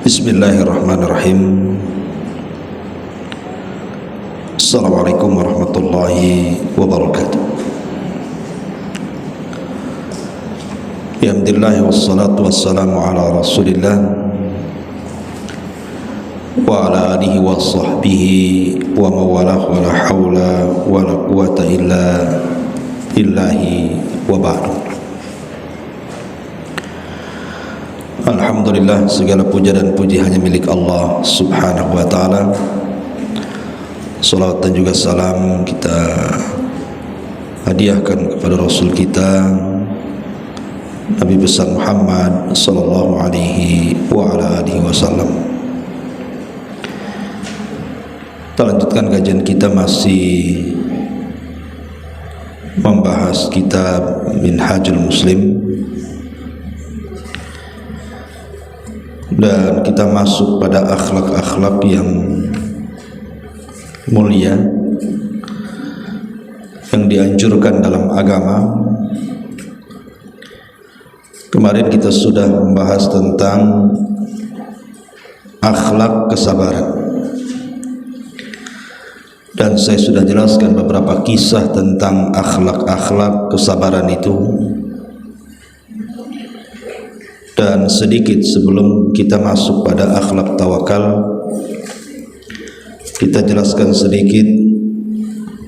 Bismillahirrahmanirrahim. Assalamualaikum warahmatullahi wabarakatuh. Alhamdulillah wassalatu wassalamu ala Rasulillah wa ala alihi wa sahbihi wa mawalah wa la hawla wa la quwata illa billahi wa ba'du. Alhamdulillah, segala puja dan puji hanya milik Allah subhanahu wa ta'ala. Salawat dan juga salam kita hadiahkan kepada Rasul kita Nabi besar Muhammad sallallahu alaihi wa ala alihi wasallam. Kita lanjutkan kajian kita, masih membahas kitab Minhajul Muslim, dan kita masuk pada akhlak-akhlak yang mulia yang dianjurkan dalam agama. Kemarin kita sudah membahas tentang akhlak kesabaran, dan saya sudah jelaskan beberapa kisah tentang akhlak-akhlak kesabaran itu. Dan sedikit sebelum kita masuk pada akhlak tawakal, kita jelaskan sedikit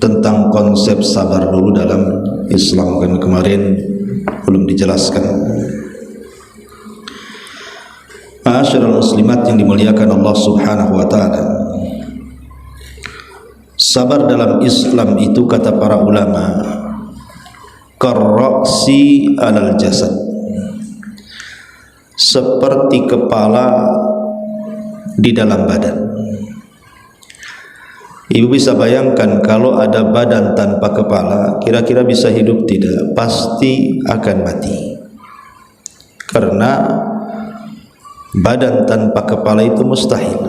tentang konsep sabar dulu dalam Islam, kan kemarin belum dijelaskan. Ma'asyiral muslimat yang dimuliakan Allah subhanahu wa ta'ala, sabar dalam Islam itu, kata para ulama, karra'si alal jasad, seperti kepala di dalam badan. Ibu bisa bayangkan kalau ada badan tanpa kepala, kira-kira bisa hidup tidak? Pasti akan mati. Karena badan tanpa kepala itu mustahil.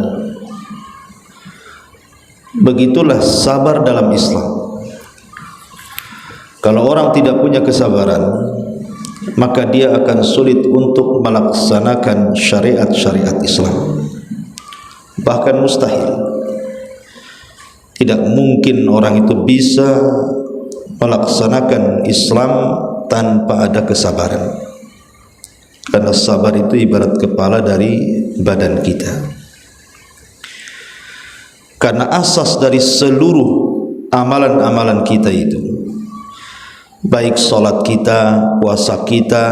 Begitulah sabar dalam Islam. Kalau orang tidak punya kesabaran, maka dia akan sulit untuk melaksanakan syariat-syariat Islam. Bahkan mustahil. Tidak mungkin orang itu bisa melaksanakan Islam tanpa ada kesabaran. Karena sabar itu ibarat kepala dari badan kita. Karena asas dari seluruh amalan-amalan kita itu, baik salat kita, puasa kita,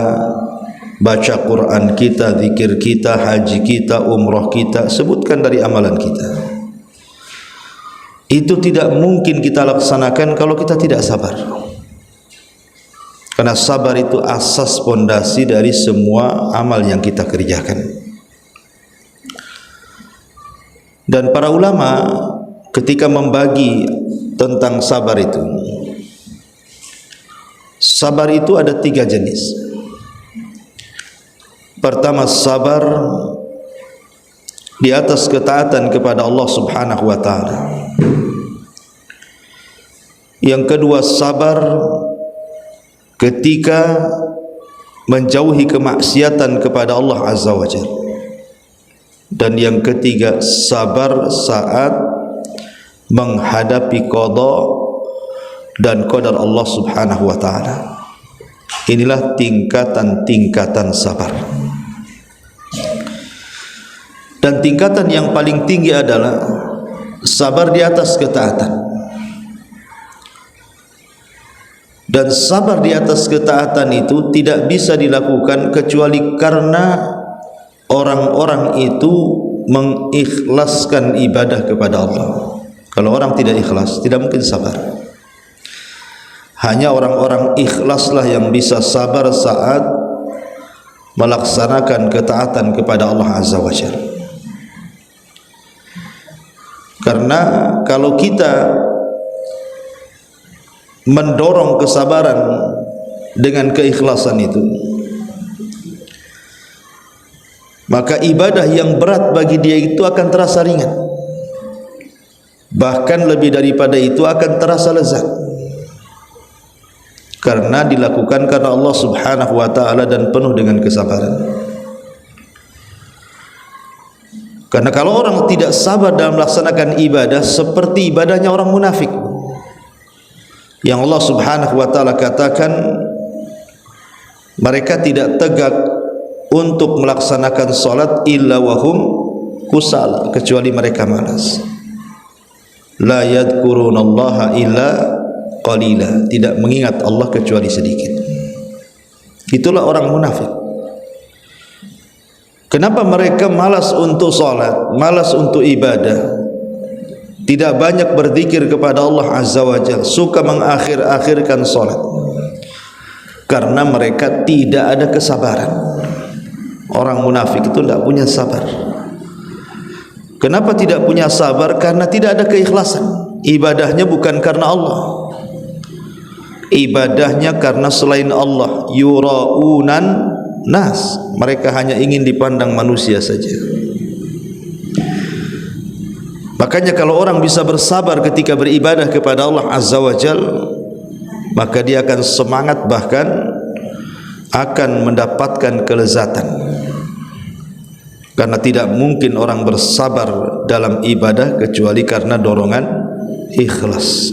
baca Quran kita, zikir kita, haji kita, umrah kita, sebutkan dari amalan kita, itu tidak mungkin kita laksanakan kalau kita tidak sabar. Karena sabar itu asas pondasi dari semua amal yang kita kerjakan. Dan para ulama ketika membagi tentang sabar itu, sabar itu ada 3 jenis. Pertama, sabar di atas ketaatan kepada Allah subhanahu wa ta'ala. Yang kedua, sabar ketika menjauhi kemaksiatan kepada Allah azza wa jalla. Dan yang ketiga, sabar saat menghadapi qada dan qadar Allah subhanahu wa ta'ala. Inilah tingkatan-tingkatan sabar. Dan tingkatan yang paling tinggi adalah sabar di atas ketaatan. Dan sabar di atas ketaatan itu tidak bisa dilakukan kecuali karena orang-orang itu mengikhlaskan ibadah kepada Allah. Kalau orang tidak ikhlas, tidak mungkin sabar. Hanya orang-orang ikhlaslah yang bisa sabar saat melaksanakan ketaatan kepada Allah azza wa jalla. Karena kalau kita mendorong kesabaran dengan keikhlasan itu, maka ibadah yang berat bagi dia itu akan terasa ringan. Bahkan lebih daripada itu akan terasa lezat. karena dilakukan karena Allah Subhanahu wa taala dan penuh dengan kesabaran. Karena kalau orang tidak sabar dalam melaksanakan ibadah, seperti ibadahnya orang munafik yang Allah Subhanahu wa taala katakan mereka tidak tegak untuk melaksanakan salat illa wahum kusala, kecuali mereka malas. La yadhkurunallaha illa qalila, tidak mengingat Allah kecuali sedikit. Itulah orang munafik. Kenapa mereka malas untuk salat, malas untuk ibadah, tidak banyak berzikir kepada Allah Azza wa Jalla, suka mengakhir-akhirkan salat? Karena mereka tidak ada kesabaran. Orang munafik itu tidak punya sabar. Kenapa tidak punya sabar? Karena tidak ada keikhlasan. Ibadahnya bukan karena Allah, ibadahnya karena selain Allah. Yura'unan nas, mereka hanya ingin dipandang manusia saja. Makanya kalau orang bisa bersabar ketika beribadah kepada Allah Azza wa Jalla, maka dia akan semangat, bahkan akan mendapatkan kelezatan. Karena tidak mungkin orang bersabar dalam ibadah kecuali karena dorongan ikhlas.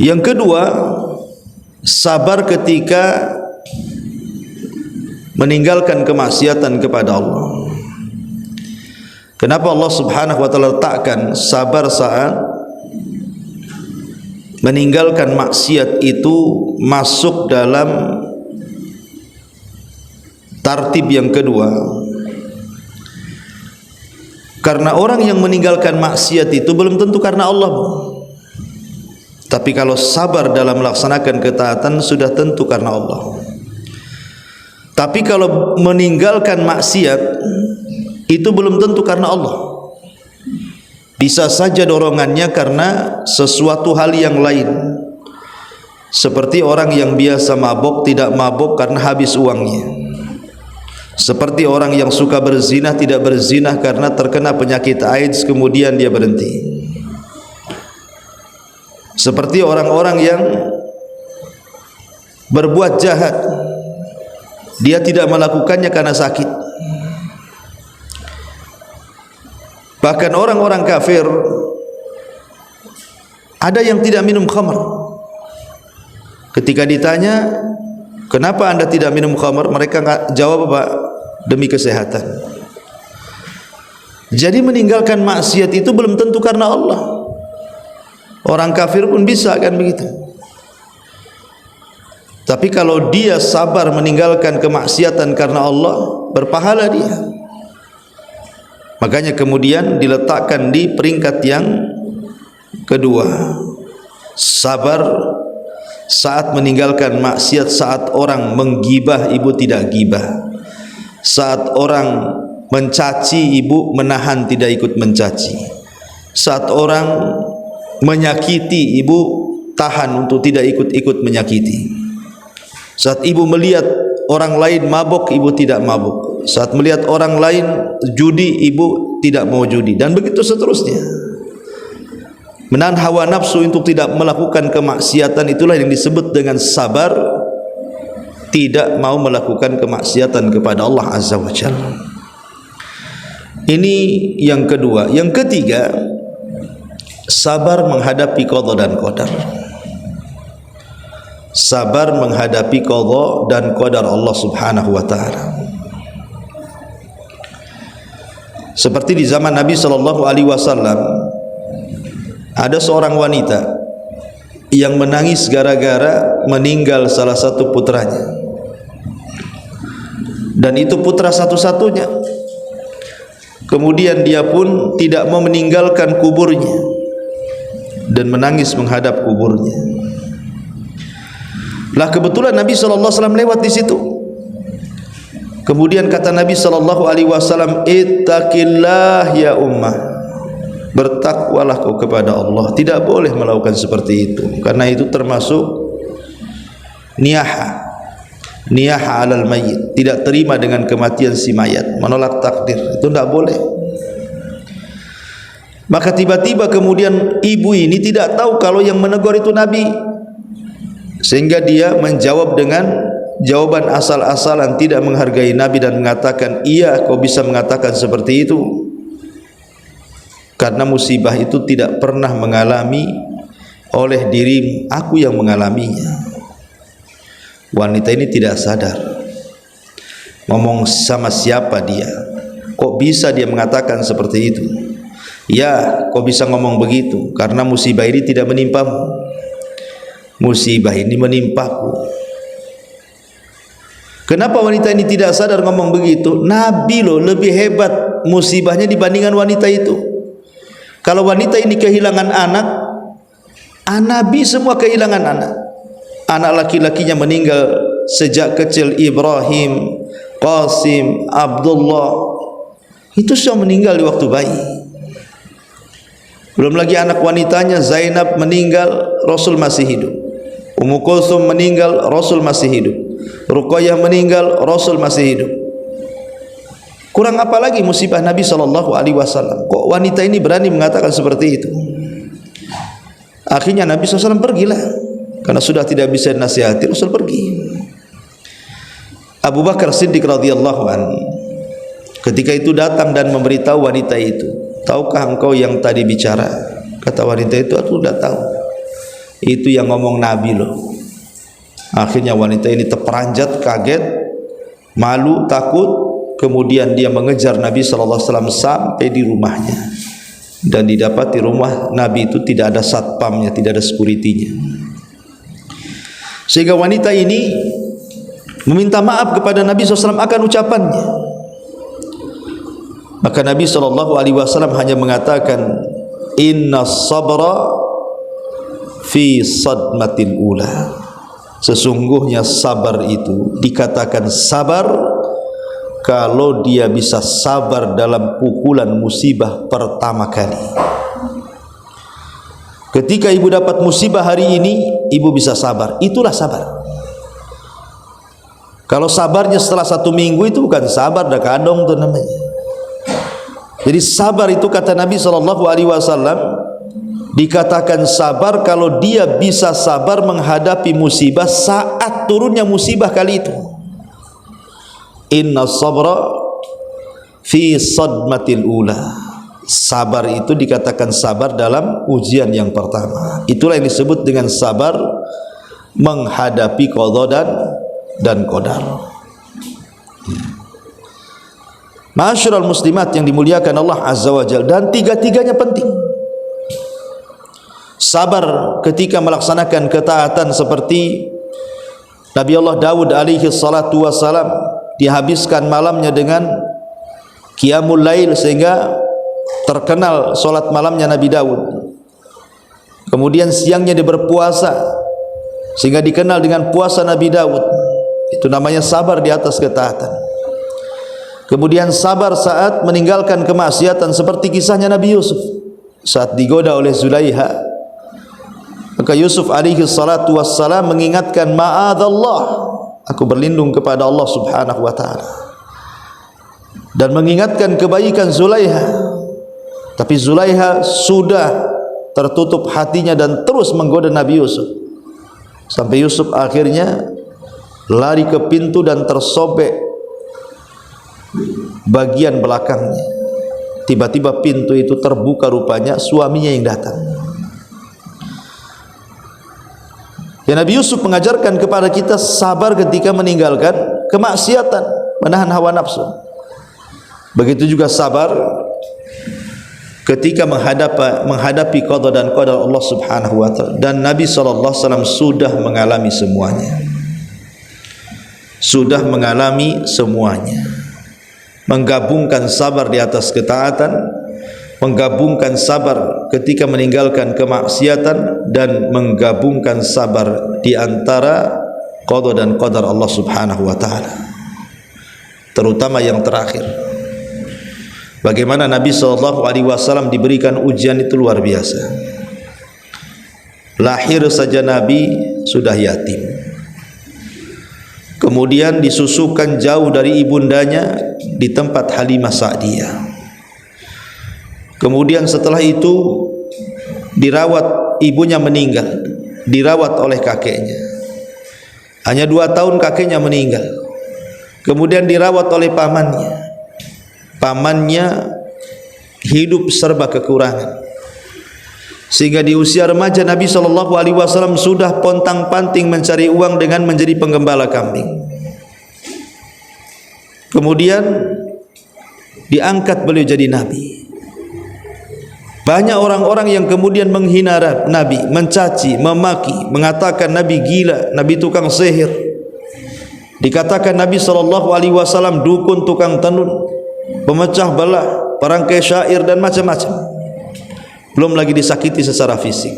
Yang kedua, sabar ketika meninggalkan kemaksiatan kepada Allah. Kenapa Allah Subhanahu wa taala letakkan sabar saat meninggalkan maksiat itu masuk dalam tartib yang kedua? Karena orang yang meninggalkan maksiat itu belum tentu karena Allah, tapi kalau sabar dalam melaksanakan ketaatan sudah tentu karena Allah. Tapi kalau meninggalkan maksiat itu belum tentu karena Allah. Bisa saja dorongannya karena sesuatu hal yang lain. Seperti orang yang biasa mabuk tidak mabuk karena habis uangnya. Seperti orang yang suka berzina tidak berzina karena terkena penyakit AIDS kemudian dia berhenti. Seperti orang-orang yang berbuat jahat, dia tidak melakukannya karena sakit. Bahkan orang-orang kafir, ada yang tidak minum khamr. Ketika ditanya, kenapa anda tidak minum khamr? Mereka jawab apa? Demi kesehatan. Jadi meninggalkan maksiat itu belum tentu karena Allah. Orang kafir pun bisa kan begitu. Tapi kalau dia sabar meninggalkan kemaksiatan karena Allah, berpahala dia. Makanya kemudian diletakkan di peringkat yang kedua. Sabar saat meninggalkan maksiat. Saat orang menggibah, ibu tidak gibah. Saat orang mencaci, ibu menahan tidak ikut mencaci. Saat orang menyakiti, ibu tahan untuk tidak ikut-ikut menyakiti. Saat ibu melihat orang lain mabuk, ibu tidak mabuk. Saat melihat orang lain judi, ibu tidak mau judi, dan begitu seterusnya. Menahan hawa nafsu untuk tidak melakukan kemaksiatan, itulah yang disebut dengan sabar, tidak mau melakukan kemaksiatan kepada Allah Azza wa Jalla. Ini yang kedua. Yang ketiga, sabar menghadapi qada dan qadar. Sabar menghadapi qada dan qadar Allah Subhanahu wa taala. Seperti di zaman Nabi sallallahu alaihi wasallam, ada seorang wanita yang menangis gara-gara meninggal salah satu putranya. Dan itu putra satu-satunya. Kemudian dia pun tidak mau meninggalkan kuburnya dan menangis menghadap kuburnya. Lah kebetulan Nabi sallallahu alaihi wasallam lewat di situ. Kemudian kata Nabi sallallahu alaihi wasallam, "Ittaqillah ya ummah." Bertakwalah kau kepada Allah. Tidak boleh melakukan seperti itu, karena itu termasuk niyaha. Niyaha alal mayyit, tidak terima dengan kematian si mayat, menolak takdir. Itu tidak boleh. Maka tiba-tiba kemudian ibu ini tidak tahu kalau yang menegur itu Nabi, sehingga dia menjawab dengan jawaban asal-asalan, tidak menghargai Nabi dan mengatakan, iya kau bisa mengatakan seperti itu, karena musibah itu tidak pernah mengalami oleh dirimu, aku yang mengalaminya. Wanita ini tidak sadar ngomong sama siapa dia, kok bisa dia mengatakan seperti itu. Ya, kau bisa ngomong begitu karena musibah ini tidak menimpamu, musibah ini menimpaku. Kenapa wanita ini tidak sadar ngomong begitu? Nabi loh lebih hebat musibahnya dibandingkan wanita itu. Kalau wanita ini kehilangan anak, Nabi semua kehilangan anak. Anak laki-lakinya meninggal sejak kecil, Ibrahim, Qasim, Abdullah, itu semua meninggal di waktu bayi. Belum lagi anak wanitanya Zainab meninggal, Rasul masih hidup. Ummu Kulthum meninggal, Rasul masih hidup. Ruqayyah meninggal, Rasul masih hidup. Kurang apa lagi musibah Nabi SAW? Kok wanita ini berani mengatakan seperti itu? Akhirnya Nabi SAW pergilah, karena sudah tidak bisa dinasihati, Rasul pergi. Abu Bakar Siddiq radhiyallahu anhu ketika itu datang dan memberitahu wanita itu, tahukah engkau yang tadi bicara? Kata wanita itu, aku sudah tahu, itu yang ngomong Nabi loh. Akhirnya wanita ini terperanjat, kaget, malu, takut. Kemudian dia mengejar Nabi SAW sampai di rumahnya, dan didapati rumah Nabi itu tidak ada satpamnya, tidak ada sekuritinya. Sehingga wanita ini meminta maaf kepada Nabi SAW akan ucapannya. Maka Nabi SAW hanya mengatakan, inna sabra fi sadmatil ula. Sesungguhnya sabar itu dikatakan sabar kalau dia bisa sabar dalam pukulan musibah pertama kali. Ketika ibu dapat musibah hari ini, ibu bisa sabar, itulah sabar. Kalau sabarnya setelah 1 minggu, itu bukan sabar, dah kadong itu namanya. Jadi sabar itu kata Nabi SAW dikatakan sabar kalau dia bisa sabar menghadapi musibah saat turunnya musibah kali itu. Inna sabra fi sadmatil ula. Sabar itu dikatakan sabar dalam ujian yang pertama. Itulah yang disebut dengan sabar menghadapi qada dan qadar. Ma'asyiral muslimat yang dimuliakan Allah Azza wa Jalla, dan tiga-tiganya penting. Sabar ketika melaksanakan ketaatan seperti Nabi Allah Daud alaihi salatu wassalam, dihabiskan malamnya dengan qiyamul lail sehingga terkenal solat malamnya Nabi Daud. Kemudian siangnya dia berpuasa sehingga dikenal dengan puasa Nabi Daud. Itu namanya sabar di atas ketaatan. Kemudian sabar saat meninggalkan kemaksiatan seperti kisahnya Nabi Yusuf saat digoda oleh Zulaiha. Maka Yusuf alaihi salatu wassalam mengingatkan, ma'adzallah, aku berlindung kepada Allah subhanahu wa ta'ala, dan mengingatkan kebaikan Zulaiha. Tapi Zulaiha sudah tertutup hatinya dan terus menggoda Nabi Yusuf, sampai Yusuf akhirnya lari ke pintu dan tersobek bagian belakangnya. Tiba-tiba pintu itu terbuka, rupanya suaminya yang datang. Ya, Nabi Yusuf mengajarkan kepada kita sabar ketika meninggalkan kemaksiatan, menahan hawa nafsu. Begitu juga sabar ketika menghadapi qada dan qadar Allah Subhanahu wa taala. Dan Nabi SAW sudah mengalami semuanya. Sudah mengalami semuanya. Menggabungkan sabar di atas ketaatan, menggabungkan sabar ketika meninggalkan kemaksiatan, dan menggabungkan sabar di antara qada dan qadar Allah Subhanahu wa taala. Terutama yang terakhir. Bagaimana Nabi SAW diberikan ujian itu luar biasa. Lahir saja Nabi sudah yatim. Kemudian disusukan jauh dari ibundanya di tempat Halimah Sa'diyah. Kemudian setelah itu dirawat, ibunya meninggal, dirawat oleh kakeknya. Hanya 2 tahun kakeknya meninggal. Kemudian dirawat oleh pamannya. Pamannya hidup serba kekurangan, sehingga di usia remaja Nabi SAW sudah pontang-panting mencari uang dengan menjadi penggembala kambing. Kemudian diangkat beliau jadi Nabi. Banyak orang-orang yang kemudian menghina Nabi, mencaci, memaki, mengatakan Nabi gila, Nabi tukang sihir. Dikatakan Nabi SAW dukun, tukang tenun, pemecah belah, perangkai syair dan macam-macam. Belum lagi disakiti secara fisik.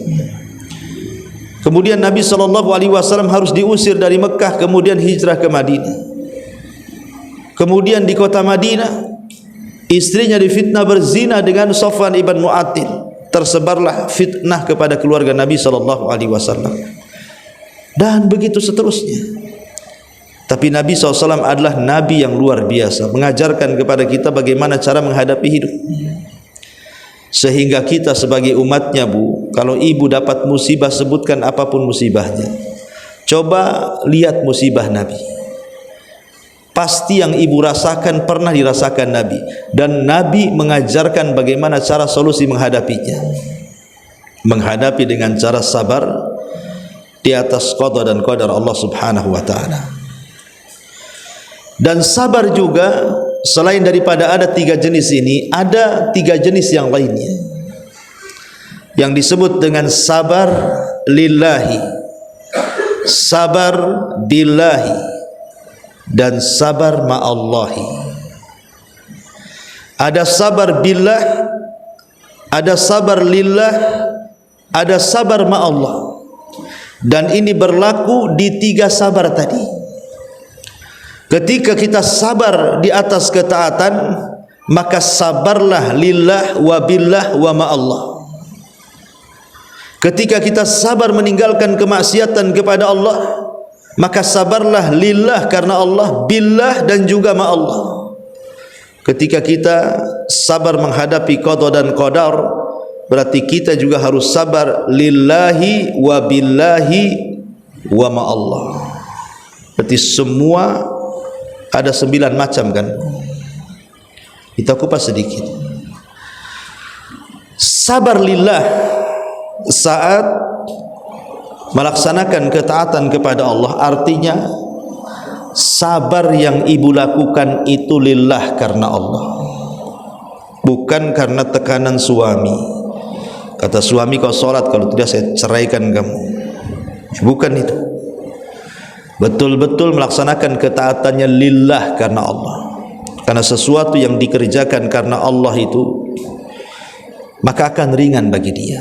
Kemudian Nabi SAW harus diusir dari Mekah, kemudian hijrah ke Madinah. Kemudian di kota Madinah, istrinya difitnah berzina dengan Safwan ibn Mu'attil. Tersebarlah fitnah kepada keluarga Nabi SAW. Dan begitu seterusnya. Tapi Nabi SAW adalah Nabi yang luar biasa, mengajarkan kepada kita bagaimana cara menghadapi hidup. Sehingga kita sebagai umatnya, Bu, kalau ibu dapat musibah, sebutkan apapun musibahnya. Coba lihat musibah Nabi. Pasti yang ibu rasakan pernah dirasakan Nabi, dan Nabi mengajarkan bagaimana cara solusi menghadapinya. Menghadapi dengan cara sabar di atas qada dan qadar Allah Subhanahu wa taala. Dan sabar juga, selain daripada ada 3 jenis ini, ada 3 jenis yang lainnya yang disebut dengan sabar lillahi, sabar billahi, dan sabar ma'allahi. Ada sabar billah, ada sabar lillah, ada sabar ma'allah. Dan ini berlaku di 3 sabar tadi. Ketika kita sabar di atas ketaatan, maka sabarlah lillah wa billah wa ma'allah. Ketika kita sabar meninggalkan kemaksiatan kepada Allah, maka sabarlah lillah karena Allah, billah dan juga ma'allah. Ketika kita sabar menghadapi qada dan qadar, berarti kita juga harus sabar lillahi wa billahi wa ma'allah. Berarti semua ada 9 macam kan. Kita kupas sedikit. Sabar lillah saat melaksanakan ketaatan kepada Allah, artinya sabar yang ibu lakukan itu lillah karena Allah, bukan karena tekanan suami. Kata suami, kau sholat, kalau tidak saya ceraikan kamu. Bukan itu. Betul-betul melaksanakan ketaatannya lillah karena Allah. Karena sesuatu yang dikerjakan karena Allah itu, maka akan ringan bagi dia.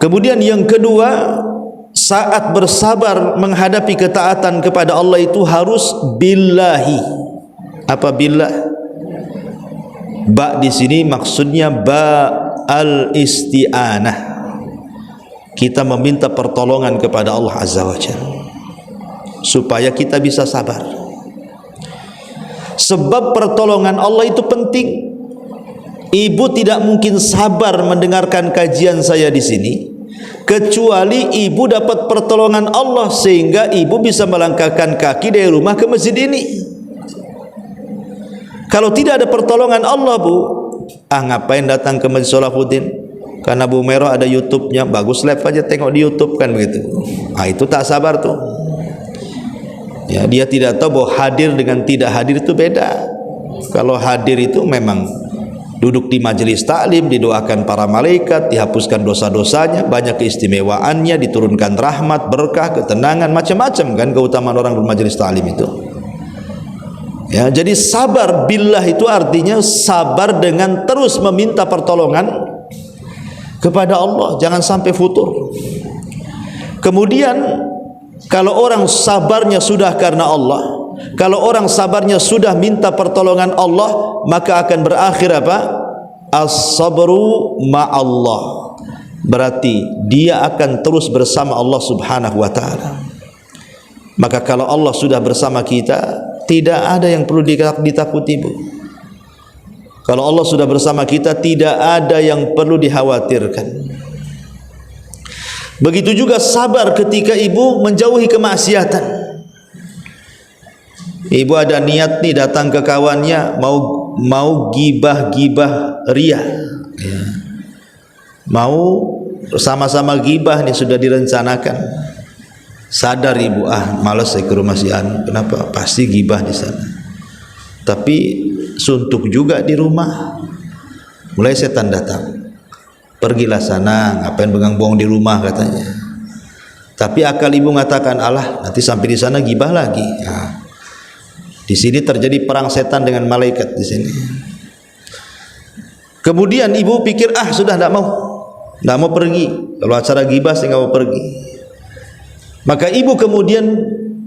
Kemudian yang kedua, saat bersabar menghadapi ketaatan kepada Allah itu harus billahi. Apa billah? Ba di sini maksudnya ba al-isti'anah. Kita meminta pertolongan kepada Allah Azza wa Jalla supaya kita bisa sabar. Sebab pertolongan Allah itu penting. Ibu tidak mungkin sabar mendengarkan kajian saya di sini kecuali ibu dapat pertolongan Allah, sehingga ibu bisa melangkahkan kaki dari rumah ke masjid ini. Kalau tidak ada pertolongan Allah, Bu, ngapain datang ke Masjid Sholahuddin? Karena Bu Mero ada YouTube-nya, bagus, live aja tengok di YouTube kan begitu. Itu tak sabar tuh. Ya, dia tidak tahu bahwa hadir dengan tidak hadir itu beda. Kalau hadir itu memang duduk di majelis taklim, didoakan para malaikat, dihapuskan dosa-dosanya, banyak keistimewaannya, diturunkan rahmat, berkah, ketenangan, macam-macam kan keutamaan orang bermajelis taklim itu. Ya, jadi sabar billah itu artinya sabar dengan terus meminta pertolongan kepada Allah, jangan sampai futur. Kemudian kalau orang sabarnya sudah karena Allah, kalau orang sabarnya sudah minta pertolongan Allah, maka akan berakhir apa? As-sabru ma'allah. Berarti dia akan terus bersama Allah Subhanahu wa ta'ala. Maka kalau Allah sudah bersama kita, tidak ada yang perlu ditakuti, Bu. Kalau Allah sudah bersama kita, tidak ada yang perlu dikhawatirkan. Begitu juga sabar ketika ibu menjauhi kemaksiatan. Ibu ada niat nih datang ke kawannya mau gibah ria, ya. Mau sama-sama gibah nih, sudah direncanakan. Sadar ibu, malas saya ke rumah si Anu. Kenapa? Pasti gibah di sana. Tapi suntuk juga di rumah. Mulai setan datang. Pergilah sana, ngapain pegang bohong di rumah katanya. Tapi akal ibu mengatakan, alah nanti sampai di sana gibah lagi. Nah, di sini terjadi perang setan dengan malaikat di sini. Kemudian ibu pikir, sudah tidak mau pergi. Kalau acara gibah saya nggak mau pergi. Maka ibu kemudian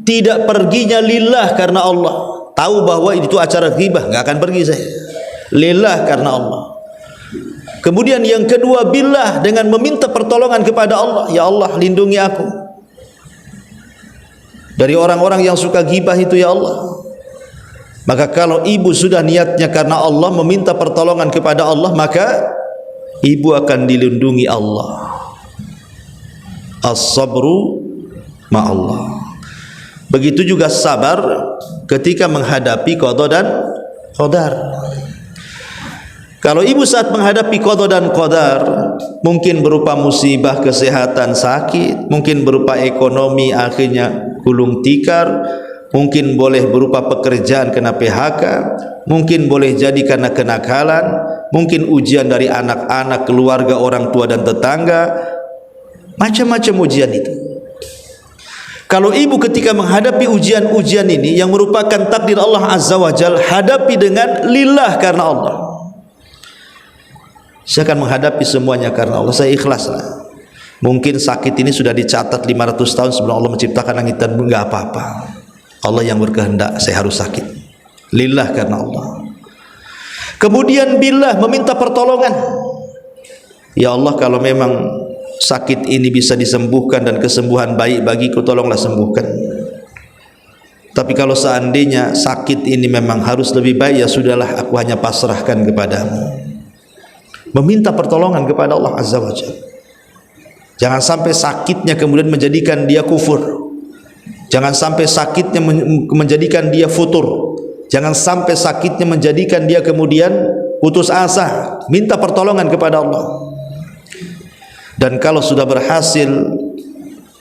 tidak perginya lillah karena Allah. Tahu bahwa itu acara gibah, nggak akan pergi saya. Lillah karena Allah. Kemudian yang kedua, billah, dengan meminta pertolongan kepada Allah. Ya Allah, lindungi aku dari orang-orang yang suka gibah itu ya Allah. Maka kalau ibu sudah niatnya karena Allah, meminta pertolongan kepada Allah, maka ibu akan dilindungi Allah. As-sabru ma'allah. Begitu juga sabar ketika menghadapi qada dan qadar. Kalau ibu saat menghadapi qada dan qadar, mungkin berupa musibah kesehatan sakit, mungkin berupa ekonomi akhirnya gulung tikar, mungkin boleh berupa pekerjaan kena PHK, mungkin boleh jadi karena kenakalan, mungkin ujian dari anak-anak, keluarga, orang tua dan tetangga, macam-macam ujian itu. Kalau ibu ketika menghadapi ujian-ujian ini yang merupakan takdir Allah Azza wa Jalla, hadapi dengan lillah karena Allah. Saya akan menghadapi semuanya karena Allah, saya ikhlaslah. Mungkin sakit ini sudah dicatat 500 tahun sebelum Allah menciptakan langit dan bumi, enggak apa-apa. Allah yang berkehendak saya harus sakit. Lillah karena Allah. Kemudian billah, meminta pertolongan. Ya Allah, kalau memang sakit ini bisa disembuhkan dan kesembuhan baik bagiku, tolonglah sembuhkan. Tapi kalau seandainya sakit ini memang harus lebih baik, ya sudahlah, aku hanya pasrahkan kepadamu. Meminta pertolongan kepada Allah Azza wa Jalla. Jangan sampai sakitnya kemudian menjadikan dia kufur. Jangan sampai sakitnya menjadikan dia futur. Jangan sampai sakitnya menjadikan dia kemudian putus asa. Minta pertolongan kepada Allah. Dan kalau sudah berhasil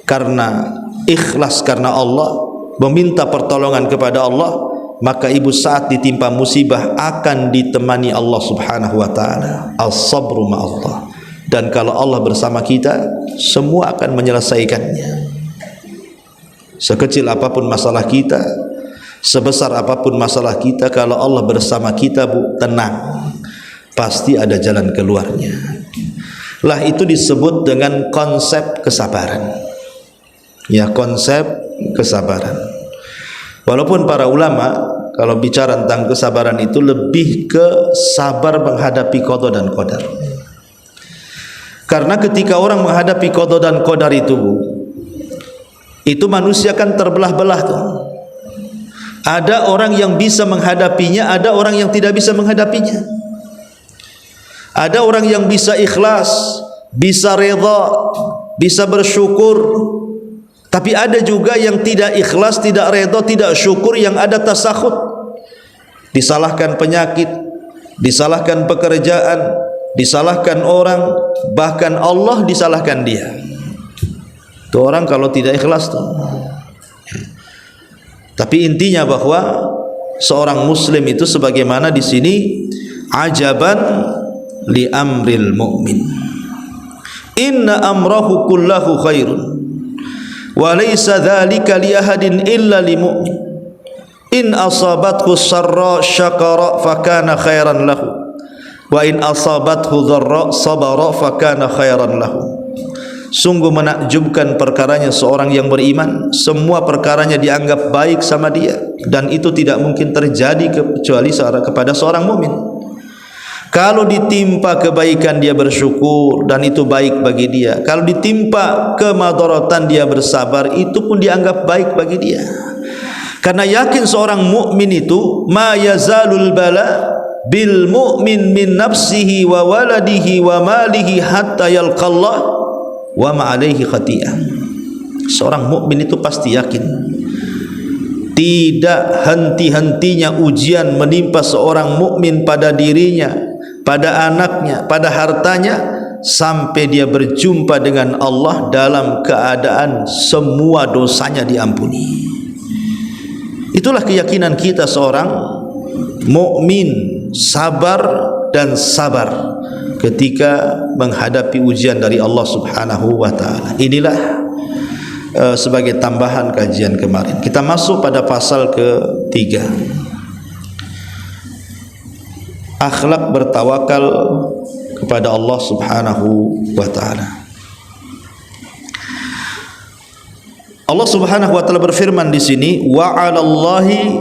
karena ikhlas karena Allah, meminta pertolongan kepada Allah, maka ibu saat ditimpa musibah akan ditemani Allah Subhanahu wa taala. As-sabru ma'allah. Dan kalau Allah bersama kita, semua akan menyelesaikannya. Sekecil apapun masalah kita, sebesar apapun masalah kita, kalau Allah bersama kita, bu, tenang, pasti ada jalan keluarnya. Lah itu disebut dengan konsep kesabaran. Ya, konsep kesabaran. Walaupun para ulama kalau bicara tentang kesabaran itu lebih ke sabar menghadapi qada dan qadar. Karena ketika orang menghadapi qada dan qadar itu manusia kan terbelah-belah tuh. Ada orang yang bisa menghadapinya, ada orang yang tidak bisa menghadapinya. Ada orang yang bisa ikhlas, bisa redha, bisa bersyukur. Tapi ada juga yang tidak ikhlas, tidak redha, tidak syukur, yang ada tasakhut. Disalahkan penyakit, disalahkan pekerjaan, disalahkan orang, bahkan Allah disalahkan dia. Itu orang kalau tidak ikhlas tuh. Tapi intinya bahwa seorang muslim itu sebagaimana di sini, ajaban li amril mu'min. Inna amrahu kullahu khairun. Wa laysa dzalika li ahadin illa lil mu'min. In asabathu sarra syakara fakana khairan lahu. Wa in asabathu dharra sabara fakana khairan lahu. Sungguh menakjubkan perkaranya seorang yang beriman, semua perkaranya dianggap baik sama dia, dan itu tidak mungkin terjadi kecuali kepada seorang mukmin. Kalau ditimpa kebaikan dia bersyukur dan itu baik bagi dia. Kalau ditimpa kemadaratan dia bersabar, itu pun dianggap baik bagi dia. Karena yakin seorang mukmin itu ma yazalul bala bil mu'min min nafsihi wa waladihi wa malihi hatta yalqallah wa ma alaihi khati'ah. Seorang mukmin itu pasti yakin tidak henti-hentinya ujian menimpa seorang mukmin pada dirinya, pada anaknya, pada hartanya, sampai dia berjumpa dengan Allah dalam keadaan semua dosanya diampuni. Itulah keyakinan kita seorang mukmin, sabar dan sabar ketika menghadapi ujian dari Allah Subhanahu wa taala. Inilah sebagai tambahan kajian kemarin. Kita masuk pada pasal ke-3. Akhlak bertawakal kepada Allah Subhanahu wa taala. Allah Subhanahu wa taala berfirman di sini, wa 'alallahi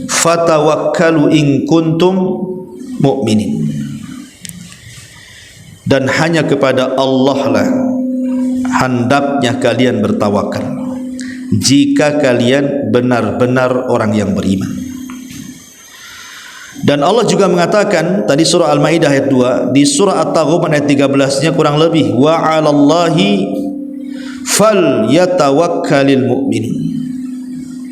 fatawakkalu in kuntum mu'minin. Dan hanya kepada Allah lah hendaknya kalian bertawakal jika kalian benar-benar orang yang beriman. Dan Allah juga mengatakan tadi surah Al-Maidah ayat 2, di surah At-Taghabun ayat 13-nya kurang lebih, wa 'alallahi falyatawakkalul mu'minun.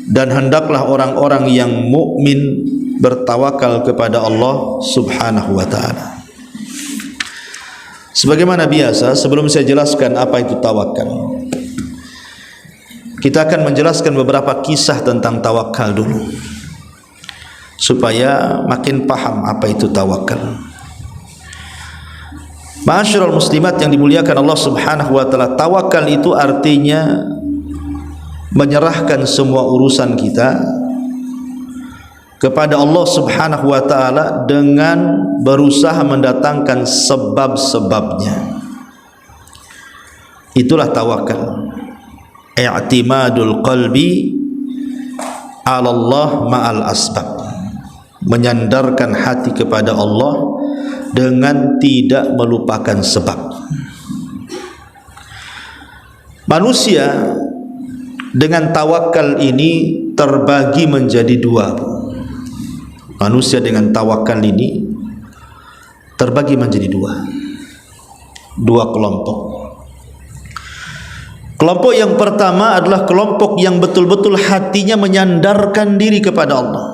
Dan hendaklah orang-orang yang mukmin bertawakal kepada Allah Subhanahu wa taala. Sebagaimana biasa, sebelum saya jelaskan apa itu tawakal, kita akan menjelaskan beberapa kisah tentang tawakal dulu, supaya makin paham apa itu tawakal. Ma'asyiral muslimat yang dimuliakan Allah Subhanahu wa taala, tawakal itu artinya menyerahkan semua urusan kita kepada Allah Subhanahu wa taala dengan berusaha mendatangkan sebab-sebabnya. Itulah tawakal. I'timadul qalbi 'ala Allah ma'al asbab. Menyandarkan hati kepada Allah dengan tidak melupakan sebab. Manusia dengan tawakal ini terbagi menjadi dua. Manusia dengan tawakal ini terbagi menjadi dua kelompok. Kelompok yang pertama adalah kelompok yang betul-betul hatinya menyandarkan diri kepada Allah.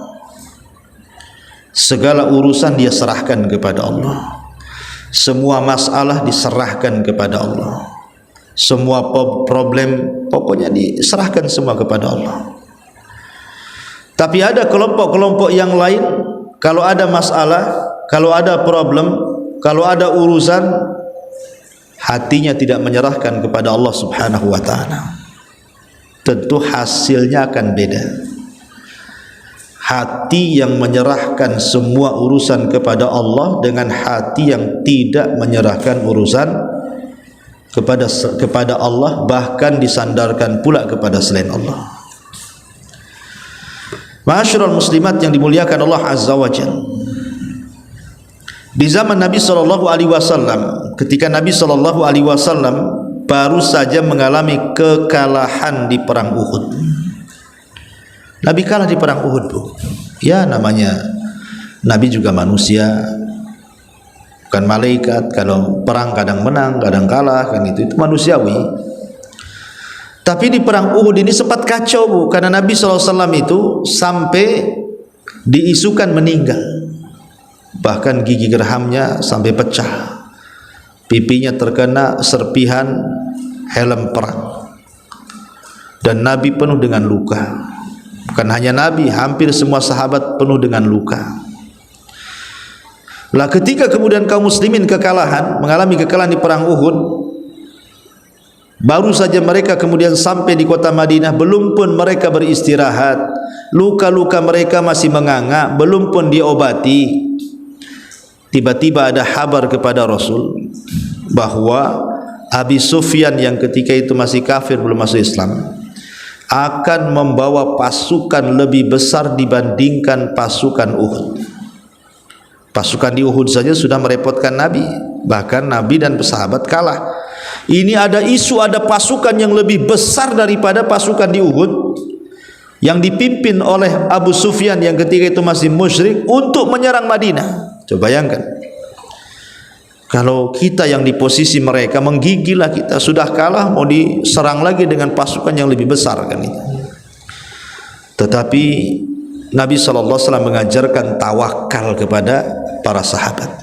Segala urusan dia serahkan kepada Allah. Semua masalah diserahkan kepada Allah. Semua problem pokoknya diserahkan semua kepada Allah. Tapi ada kelompok-kelompok yang lain, kalau ada masalah, kalau ada problem, kalau ada urusan, hatinya tidak menyerahkan kepada Allah Subhanahu wa taala. Tentu hasilnya akan beda. Hati yang menyerahkan semua urusan kepada Allah dengan hati yang tidak menyerahkan urusan kepada Allah, bahkan disandarkan pula kepada selain Allah. Ma'asyiral muslimat yang dimuliakan Allah Azza wa Jalla, di zaman Nabi sallallahu alaihi wasallam, ketika Nabi sallallahu alaihi wasallam baru saja mengalami kekalahan di perang Uhud. Nabi kalah di perang Uhud, Bu. Ya, namanya Nabi juga manusia, bukan malaikat. Kalau perang kadang menang, kadang kalah, kan itu manusiawi. Tapi di perang Uhud ini sempat kacau, Bu, karena Nabi SAW itu sampai diisukan meninggal. Bahkan gigi gerhamnya sampai pecah, pipinya terkena serpihan helm perang, dan Nabi penuh dengan luka. Bukan hanya Nabi, hampir semua sahabat penuh dengan luka. Lah ketika kemudian kaum muslimin mengalami kekalahan di perang Uhud, baru saja mereka kemudian sampai di kota Madinah, belum pun mereka beristirahat, luka-luka mereka masih menganga, belum pun diobati. Tiba-tiba ada kabar kepada Rasul bahwa Abi Sufyan yang ketika itu masih kafir, belum masuk Islam, akan membawa pasukan lebih besar dibandingkan pasukan Uhud. Pasukan di Uhud saja sudah merepotkan Nabi, bahkan Nabi dan sahabat kalah. Ini ada isu ada pasukan yang lebih besar daripada pasukan di Uhud, yang dipimpin oleh Abu Sufyan yang ketika itu masih musyrik, untuk menyerang Madinah. Coba bayangkan, Kalau kita yang di posisi mereka, menggigillah kita. Sudah kalah, mau diserang lagi dengan pasukan yang lebih besar kan itu. Tetapi Nabi SAW mengajarkan tawakal kepada para sahabat.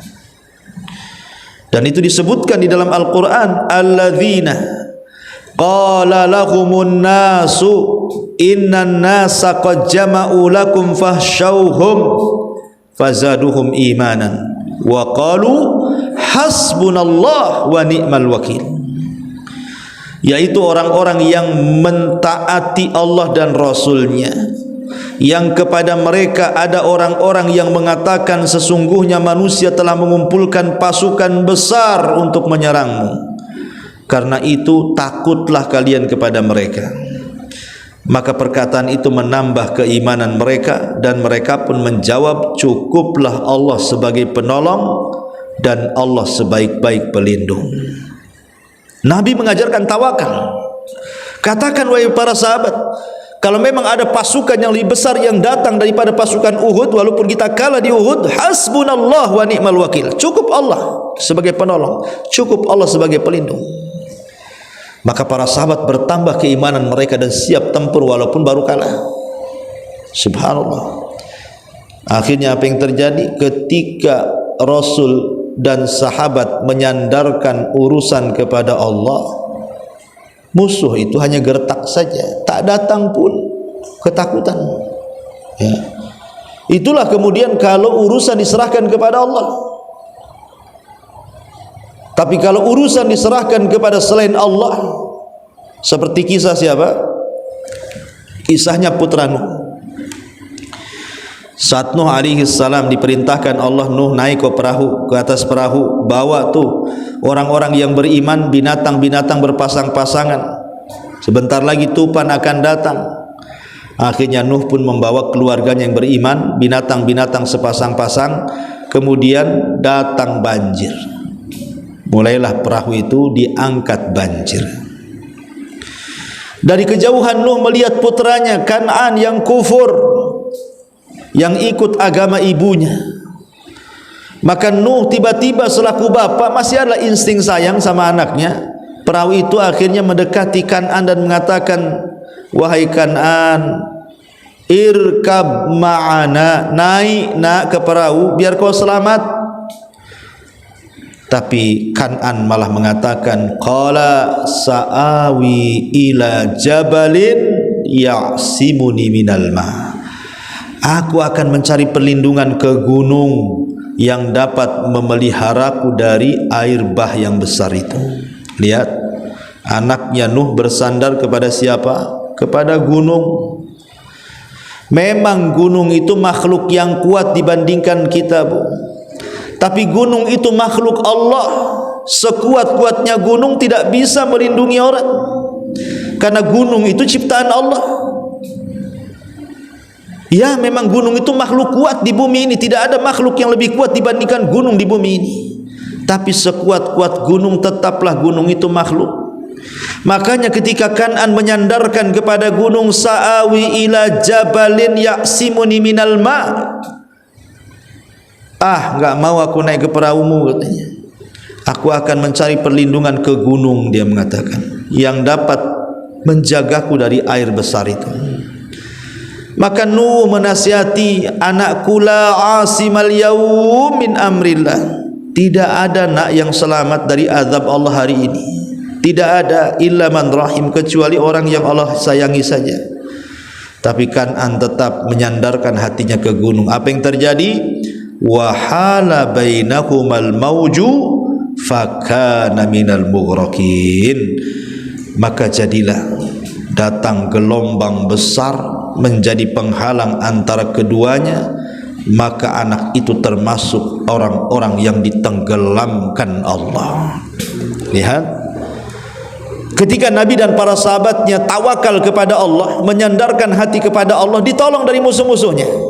Dan itu disebutkan di dalam Al-Quran, alladzina qala lahumun nasu innan nasa qad jama'u lakum fahsyauhum fazaduhum imanan wa qalu hasbunallah wa ni'mal wakil. Yaitu orang-orang yang mentaati Allah dan Rasulnya, yang kepada mereka ada orang-orang yang mengatakan sesungguhnya manusia telah mengumpulkan pasukan besar untuk menyerangmu, karena itu takutlah kalian kepada mereka. Maka perkataan itu menambah keimanan mereka, dan mereka pun menjawab, cukuplah Allah sebagai penolong dan Allah sebaik-baik pelindung. Nabi mengajarkan tawakal. Katakan wahai para sahabat, kalau memang ada pasukan yang lebih besar yang datang daripada pasukan Uhud, walaupun kita kalah di Uhud, hasbunallah wa ni'mal wakil. Cukup Allah sebagai penolong, cukup Allah sebagai pelindung. Maka para sahabat bertambah keimanan mereka dan siap tempur walaupun baru kalah. Subhanallah. Akhirnya apa yang terjadi? Ketika Rasul dan sahabat menyandarkan urusan kepada Allah, musuh itu hanya gertak saja, tak datang pun ketakutan. Ya. Itulah kemudian kalau urusan diserahkan kepada Allah. Tapi kalau urusan diserahkan kepada selain Allah, seperti kisah siapa? Kisahnya putra Nuh. Saat Nuh alaihi salam diperintahkan Allah, Nuh naik ke perahu, ke atas perahu, bawa tuh orang-orang yang beriman, binatang-binatang berpasang-pasangan. Sebentar lagi tufan akan datang. Akhirnya Nuh pun membawa keluarganya yang beriman, binatang-binatang sepasang-pasang. Kemudian datang banjir. Mulailah perahu itu diangkat banjir. Dari kejauhan Nuh melihat putranya Kan'an yang kufur, yang ikut agama ibunya. Maka Nuh tiba-tiba selaku bapa masih ada insting sayang sama anaknya. Perahu itu akhirnya mendekati Kan'an dan mengatakan, wahai Kan'an, irkab ma'ana, naik nak ke perahu biar kau selamat. Tapi Kan'an malah mengatakan, qala sa'awi ila jabalin ya'simuni minal ma'. Aku akan mencari perlindungan ke gunung yang dapat memeliharaku dari air bah yang besar itu. Lihat, anaknya Nuh bersandar kepada siapa? Kepada gunung. Memang gunung itu makhluk yang kuat dibandingkan kita, Bu. Tapi gunung itu makhluk Allah. Sekuat-kuatnya gunung tidak bisa melindungi orang, karena gunung itu ciptaan Allah. Ya, memang gunung itu makhluk kuat di bumi ini. Tidak ada makhluk yang lebih kuat dibandingkan gunung di bumi ini. Tapi sekuat-kuat gunung, tetaplah gunung itu makhluk. Makanya ketika Kan'an menyandarkan kepada gunung, sa'awi ila jabalin ya'simuni minal ma'. Enggak mau aku naik ke perahumu, katanya. Aku akan mencari perlindungan ke gunung, dia mengatakan, yang dapat menjagaku dari air besar itu. Maka Nuh menasihati, anakku la asimal yaum min amrillah. Tidak ada nak yang selamat dari azab Allah hari ini. Tidak ada illa man rahim, kecuali orang yang Allah sayangi saja. Tapi Kan'an tetap menyandarkan hatinya ke gunung. Apa yang terjadi? Wahala bainahumal mauju fakana minal mughraqin. Maka jadilah datang gelombang besar menjadi penghalang antara keduanya, maka anak itu termasuk orang-orang yang ditenggelamkan Allah. Lihat, ketika Nabi dan para sahabatnya tawakal kepada Allah, menyandarkan hati kepada Allah, ditolong dari musuh-musuhnya.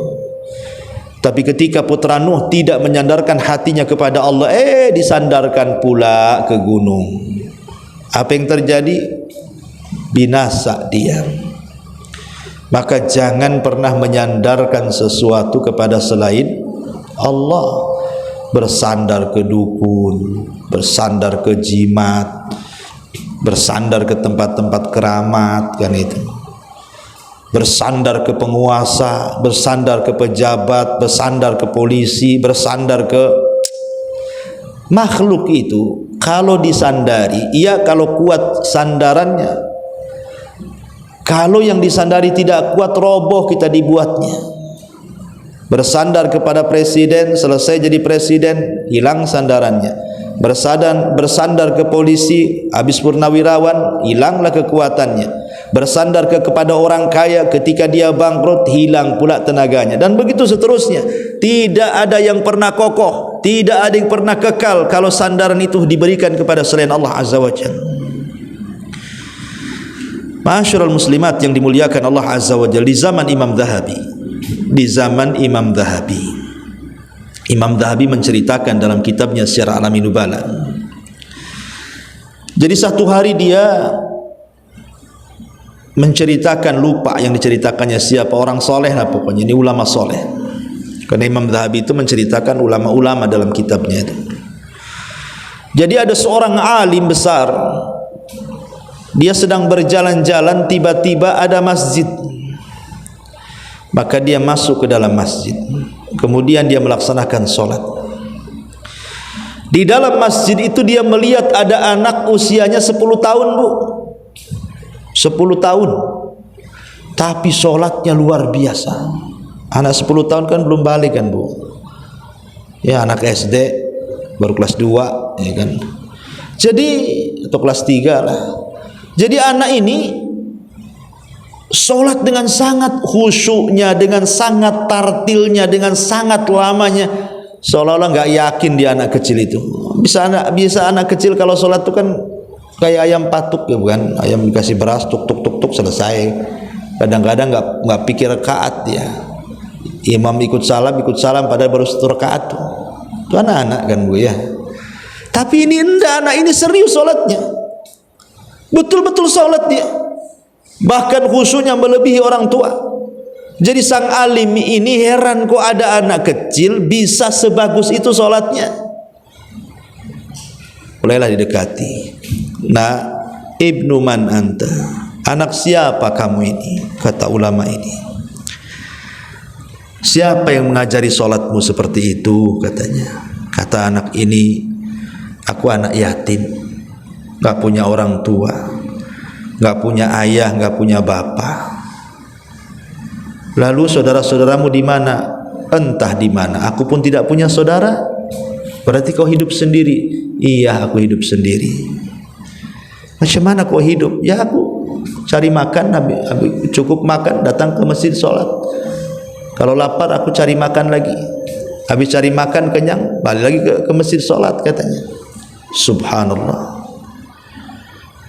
Tapi ketika putra Nuh tidak menyandarkan hatinya kepada Allah, disandarkan pula ke gunung. Apa yang terjadi? Binasa dia. Maka jangan pernah menyandarkan sesuatu kepada selain Allah. bersandar ke dukun, bersandar ke jimat, bersandar ke tempat-tempat keramat, kan itu. Bersandar ke penguasa, bersandar ke pejabat, bersandar ke polisi, bersandar ke makhluk itu. Kalau disandari, iya kalau kuat sandarannya. Kalau yang disandari tidak kuat, roboh kita dibuatnya. Bersandar kepada presiden, selesai jadi presiden, hilang sandarannya. Bersandar ke polisi, habis purnawirawan, hilanglah kekuatannya. Bersandar kepada orang kaya, ketika dia bangkrut, hilang pula tenaganya. Dan begitu seterusnya. Tidak ada yang pernah kokoh, tidak ada yang pernah kekal kalau sandaran itu diberikan kepada selain Allah Azza wa Jalla. Ma'asyiral muslimat yang dimuliakan Allah Azza wa Jalla, di zaman Imam Dhahabi, di zaman Imam Dhahabi, Imam Dhahabi menceritakan dalam kitabnya Syiar A'lamin Nubala. Jadi satu hari dia menceritakan, lupa yang diceritakannya siapa, orang soleh lah pokoknya, ini ulama soleh. Karena Imam Dhahabi itu menceritakan ulama-ulama dalam kitabnya itu. Jadi ada seorang alim besar, dia sedang berjalan-jalan, tiba-tiba ada masjid. Maka dia masuk ke dalam masjid, kemudian dia melaksanakan sholat. Di dalam masjid itu dia melihat ada anak usianya 10 tahun, Bu. 10 tahun, tapi sholatnya luar biasa. Anak 10 tahun kan belum balik kan, Bu. Ya, anak SD baru kelas 2, ya kan. Jadi atau kelas 3 lah. Jadi anak ini sholat dengan sangat khusyuknya, dengan sangat tartilnya, dengan sangat lamanya, seolah-olah nggak yakin dia anak kecil itu. Bisa anak kecil kalau sholat itu kan kayak ayam patuk, ya bukan? Ayam dikasih beras, tuk tuk tuk tuk, selesai. Kadang-kadang nggak pikir rakaat ya. Imam ikut salam padahal baru 1 rakaat tuh. Itu anak-anak kan, Bu ya. Tapi ini enggak, anak ini serius sholatnya. Betul-betul sholat dia. Bahkan khusyuknya melebihi orang tua. Jadi sang alim ini heran, kok ada anak kecil bisa sebagus itu sholatnya. Mulailah didekati. Nah, ibnu man anta, anak siapa kamu ini? Kata ulama ini, siapa yang mengajari sholatmu seperti itu? Katanya. Kata anak ini, aku anak yatim, gak punya orang tua, gak punya ayah, gak punya bapak. Lalu saudara-saudaramu di mana? Entah di mana. Aku pun tidak punya saudara. Berarti kau hidup sendiri? Iya, aku hidup sendiri. Macam mana kau hidup? Ya, aku cari makan, habis cukup makan, datang ke masjid sholat. Kalau lapar aku cari makan lagi. Habis cari makan kenyang, balik lagi ke masjid sholat, katanya. Subhanallah.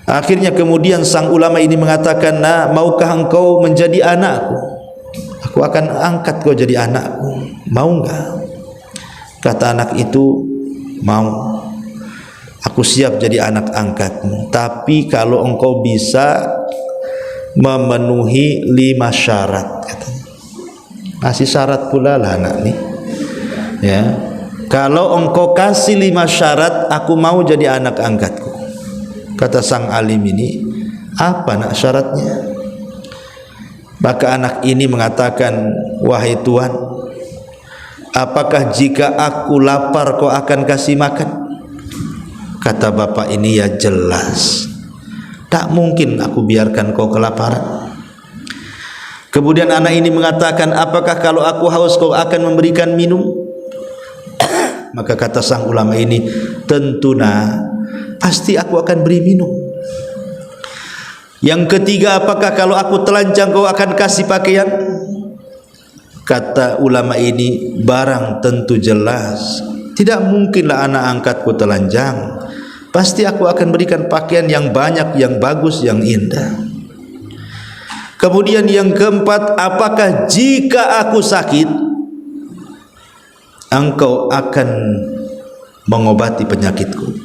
Akhirnya kemudian sang ulama ini mengatakan, nah, maukah engkau menjadi anakku? Aku akan angkat kau jadi anakku. Mau enggak? Kata anak itu, mau. Aku siap jadi anak angkatmu, tapi kalau engkau bisa memenuhi 5 syarat, katanya. Masih syarat pula lah anak nih, ya. Kalau engkau kasih 5 syarat, aku mau jadi anak angkatku. Kata sang alim ini, apa nak syaratnya? Maka anak ini mengatakan, wahai Tuhan, apakah jika aku lapar kau akan kasih makan? Kata bapak ini, ya jelas, tak mungkin aku biarkan kau kelaparan. Kemudian anak ini mengatakan, apakah kalau aku haus kau akan memberikan minum? Maka kata sang ulama ini, tentu nah, pasti aku akan beri minum. Yang ketiga, apakah kalau aku telanjang kau akan kasih pakaian? Kata ulama ini, barang tentu jelas, tidak mungkinlah anak angkatku telanjang. Pasti aku akan berikan pakaian yang banyak, yang bagus, yang indah. Kemudian yang keempat, apakah jika aku sakit, engkau akan mengobati penyakitku,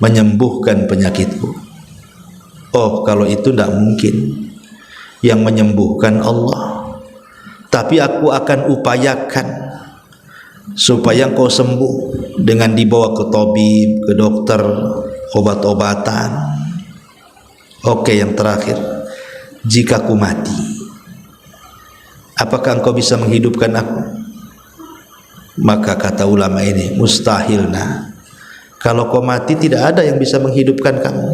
menyembuhkan penyakitku? Oh, kalau itu tidak mungkin. Yang menyembuhkan Allah. Tapi aku akan upayakan supaya engkau sembuh dengan dibawa ke tabib, ke dokter, obat-obatan. Oke, yang terakhir, jika aku mati, apakah engkau bisa menghidupkan aku? Maka kata ulama ini, mustahil. Nah, kalau kau mati tidak ada yang bisa menghidupkan kamu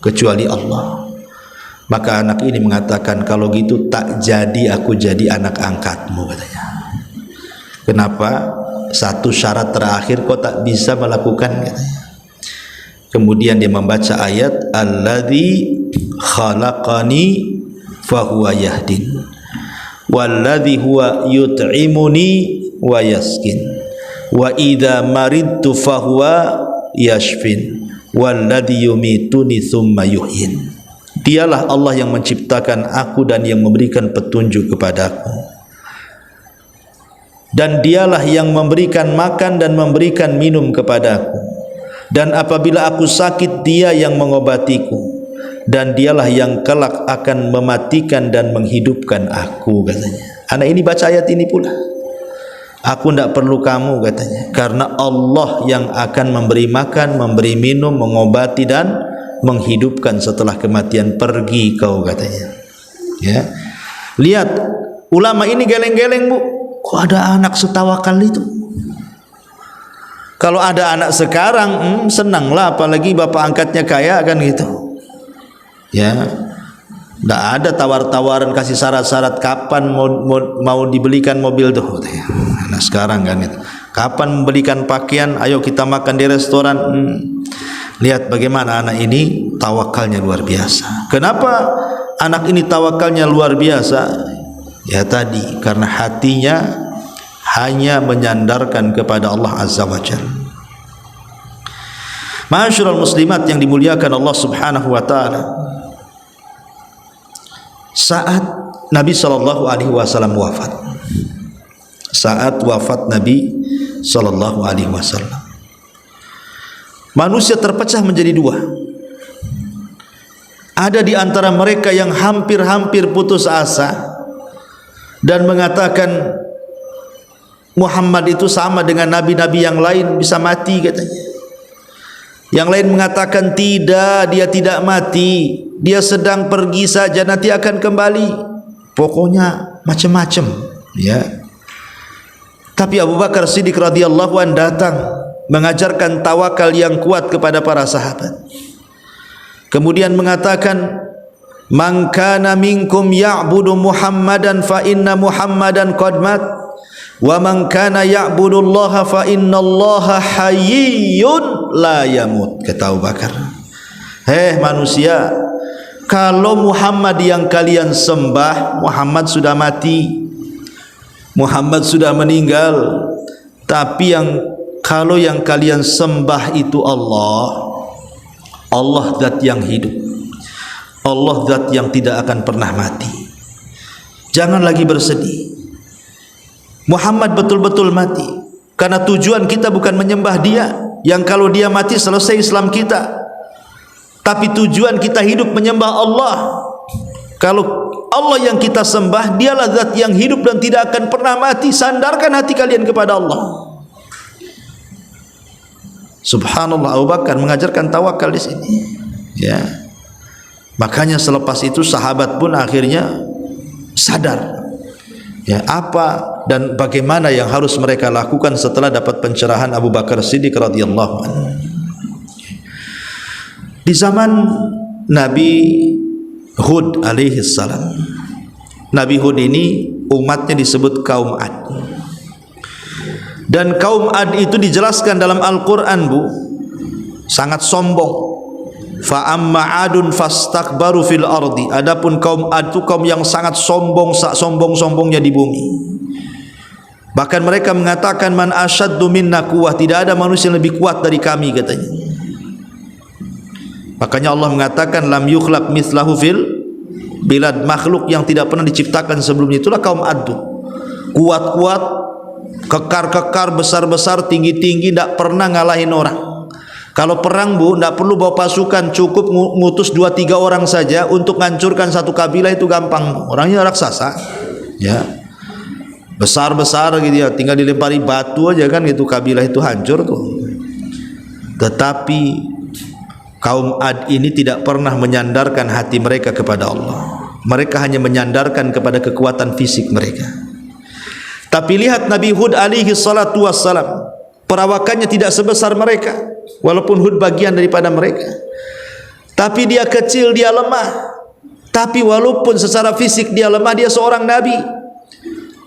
kecuali Allah. Maka anak ini mengatakan, kalau gitu tak jadi aku jadi anak angkatmu, katanya. Kenapa? Satu syarat terakhir kau tak bisa melakukan, katanya. Kemudian dia membaca ayat, alladzi khalaqani fahuwa yahdin walladzi huwa yut'imuni wa yaskin wa idza maridtu fahuwa yashfin walladzi yumituni thumma yuhyin. Dialah Allah yang menciptakan aku dan yang memberikan petunjuk kepadaku, dan dialah yang memberikan makan dan memberikan minum kepadaku, dan apabila aku sakit dia yang mengobatiku, dan dialah yang kelak akan mematikan dan menghidupkan aku, katanya. Anak ini baca ayat ini pula, aku tidak perlu kamu, katanya, karena Allah yang akan memberi makan, memberi minum, mengobati dan menghidupkan setelah kematian. Pergi kau, katanya. Ya, lihat ulama ini geleng-geleng, Bu. Kok ada anak setawakal itu? Kalau ada anak sekarang, senanglah, apalagi bapak angkatnya kaya, kan gitu. Ya, tidak ada tawar-tawaran kasih syarat-syarat kapan mau dibelikan mobil tuh. Nah sekarang kan itu, kapan membelikan pakaian, ayo kita makan di restoran. Lihat bagaimana anak ini tawakalnya luar biasa. Kenapa anak ini tawakalnya luar biasa? Ya tadi, karena hatinya hanya menyandarkan kepada Allah Azza wa Jalla. Ma'asyiral muslimat yang dimuliakan Allah Subhanahu wa taala, saat Nabi sallallahu alaihi wasallam wafat, saat wafat Nabi sallallahu alaihi wasallam, manusia terpecah menjadi dua. Ada di antara mereka yang hampir-hampir putus asa dan mengatakan Muhammad itu sama dengan nabi-nabi yang lain, bisa mati, katanya. Yang lain mengatakan tidak, dia tidak mati, dia sedang pergi saja, nanti akan kembali. Pokoknya macam-macam, ya. Tapi Abu Bakar Siddiq radhiyallahu anhu datang mengajarkan tawakal yang kuat kepada para sahabat. Kemudian mengatakan, man kana minkum ya'budu Muhammadan fa inna Muhammadan qad mat wa man kana ya'budullaha fa innallaha hayyun la yamut. Kata Abu Bakar, hei manusia, kalau Muhammad yang kalian sembah, Muhammad sudah mati, Muhammad sudah meninggal. Tapi kalau yang kalian sembah itu Allah, Allah zat yang hidup, Allah zat yang tidak akan pernah mati. Jangan lagi bersedih, Muhammad betul-betul mati, karena tujuan kita bukan menyembah dia, yang kalau dia mati selesai Islam kita. Tapi tujuan kita hidup menyembah Allah. Kalau Allah yang kita sembah, dialah zat yang hidup dan tidak akan pernah mati. Sandarkan hati kalian kepada Allah. Subhanallah, Abu Bakar mengajarkan tawakal di sini, ya. Makanya selepas itu sahabat pun akhirnya sadar, ya, apa dan bagaimana yang harus mereka lakukan setelah dapat pencerahan Abu Bakar Siddiq radhiyallahu anhu. Di zaman Nabi Hud alaihi salam, Nabi Hud ini umatnya disebut kaum Ad. Dan kaum Ad itu dijelaskan dalam Al-Quran, Bu, sangat sombong. Fa amma adun fastakbaru fil ardi. Adapun kaum Ad itu kaum yang sangat sombong, sombong-sombongnya di bumi. Bahkan mereka mengatakan man asyaddu minna quwwah, tidak ada manusia yang lebih kuat dari kami, katanya. Makanya Allah mengatakan lam yukhlaq mithlahu fil bilad, makhluk yang tidak pernah diciptakan sebelumnya. Itulah kaum Ad. Kuat-kuat, kekar-kekar, besar-besar, tinggi-tinggi, tidak pernah ngalahin orang. Kalau perang, Bu, tidak perlu bawa pasukan, cukup ngutus 2-3 orang saja untuk menghancurkan satu kabilah, itu gampang. Orangnya raksasa, ya. besar-besar gitu ya, tinggal dilempari batu aja kan gitu, kabilah itu hancur tuh. Tetapi kaum Ad ini tidak pernah menyandarkan hati mereka kepada Allah. Mereka hanya menyandarkan kepada kekuatan fisik mereka. Tapi lihat Nabi Hud alaihi salatu wassalam, perawakannya tidak sebesar mereka, walaupun Hud bagian daripada mereka. Tapi dia kecil, dia lemah. Tapi walaupun secara fisik dia lemah, dia seorang nabi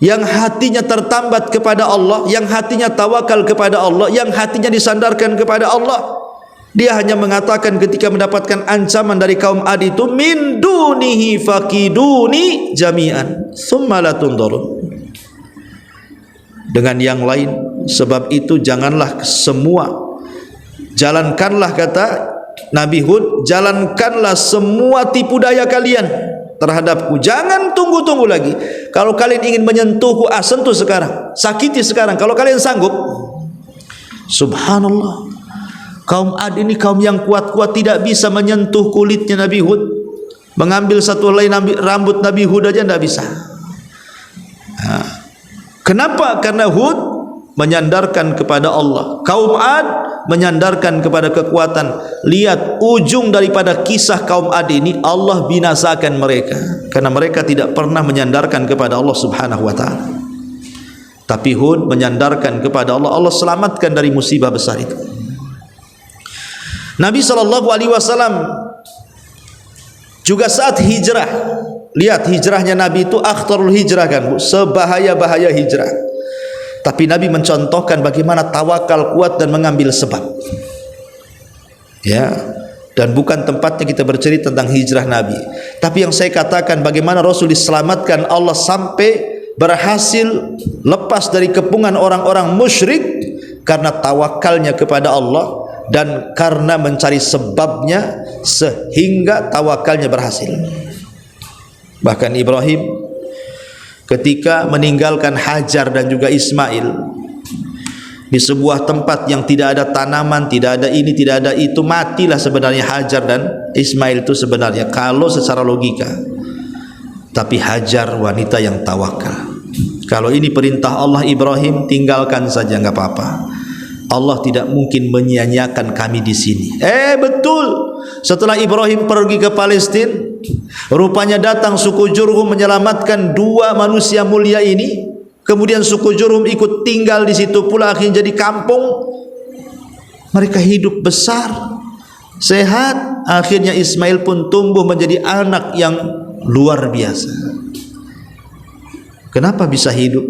yang hatinya tertambat kepada Allah, yang hatinya tawakal kepada Allah, yang hatinya disandarkan kepada Allah. Dia hanya mengatakan ketika mendapatkan ancaman dari kaum Ad itu, min dunihi fakiduni jami'an thumma la tunzarun. Dengan yang lain, sebab itu janganlah semua, jalankanlah, kata Nabi Hud, jalankanlah semua tipu daya kalian terhadapku. Jangan tunggu-tunggu lagi. Kalau kalian ingin menyentuhku, sentuh sekarang, sakiti sekarang kalau kalian sanggup. Subhanallah, kaum Ad ini kaum yang kuat-kuat, tidak bisa menyentuh kulitnya Nabi Hud. Mengambil satu helai rambut Nabi Hud aja tidak bisa. Kenapa? Karena Hud menyandarkan kepada Allah, kaum Ad menyandarkan kepada kekuatan. Lihat ujung daripada kisah kaum Ad ini, Allah binasakan mereka karena mereka tidak pernah menyandarkan kepada Allah subhanahu wa ta'ala. Tapi Hud menyandarkan kepada Allah, Allah selamatkan dari musibah besar itu. Nabi SAW juga saat hijrah, lihat hijrahnya Nabi itu akhtarul hijrah kan Bu, sebahaya-bahaya hijrah. Tapi Nabi mencontohkan bagaimana tawakal kuat dan mengambil sebab. Ya, dan bukan tempatnya kita bercerita tentang hijrah Nabi. Tapi yang saya katakan bagaimana Rasul diselamatkan Allah sampai berhasil lepas dari kepungan orang-orang musyrik karena tawakalnya kepada Allah dan karena mencari sebabnya sehingga tawakalnya berhasil. Bahkan Ibrahim ketika meninggalkan Hajar dan juga Ismail di sebuah tempat yang tidak ada tanaman, tidak ada ini, tidak ada itu, matilah sebenarnya Hajar dan Ismail itu sebenarnya kalau secara logika. Tapi Hajar wanita yang tawakal. Kalau ini perintah Allah, Ibrahim tinggalkan saja, enggak apa-apa. Allah tidak mungkin menyia-nyiakan kami di sini. Betul. Setelah Ibrahim pergi ke Palestina, rupanya datang suku Jurhum menyelamatkan dua manusia mulia ini. Kemudian suku Jurhum ikut tinggal di situ pula, akhirnya jadi kampung. Mereka hidup besar, sehat. Akhirnya Ismail pun tumbuh menjadi anak yang luar biasa. Kenapa bisa hidup?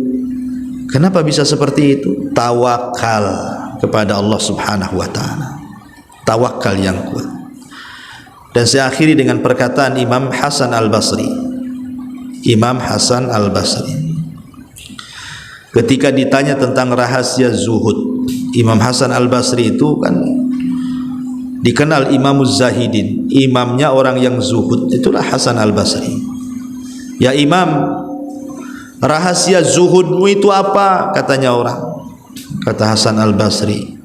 Kenapa bisa seperti itu? Tawakal kepada Allah subhanahu wa ta'ala. Tawakal yang kuat. Dan saya akhiri dengan perkataan Imam Hasan al-Basri. Imam Hasan al-Basri ketika ditanya tentang rahasia zuhud, Imam Hasan al-Basri itu kan dikenal Imamuz Zahidin, imamnya orang yang zuhud, itulah Hasan al-Basri. Ya Imam, rahasia zuhudmu itu apa? Katanya orang. Kata Hasan al-Basri,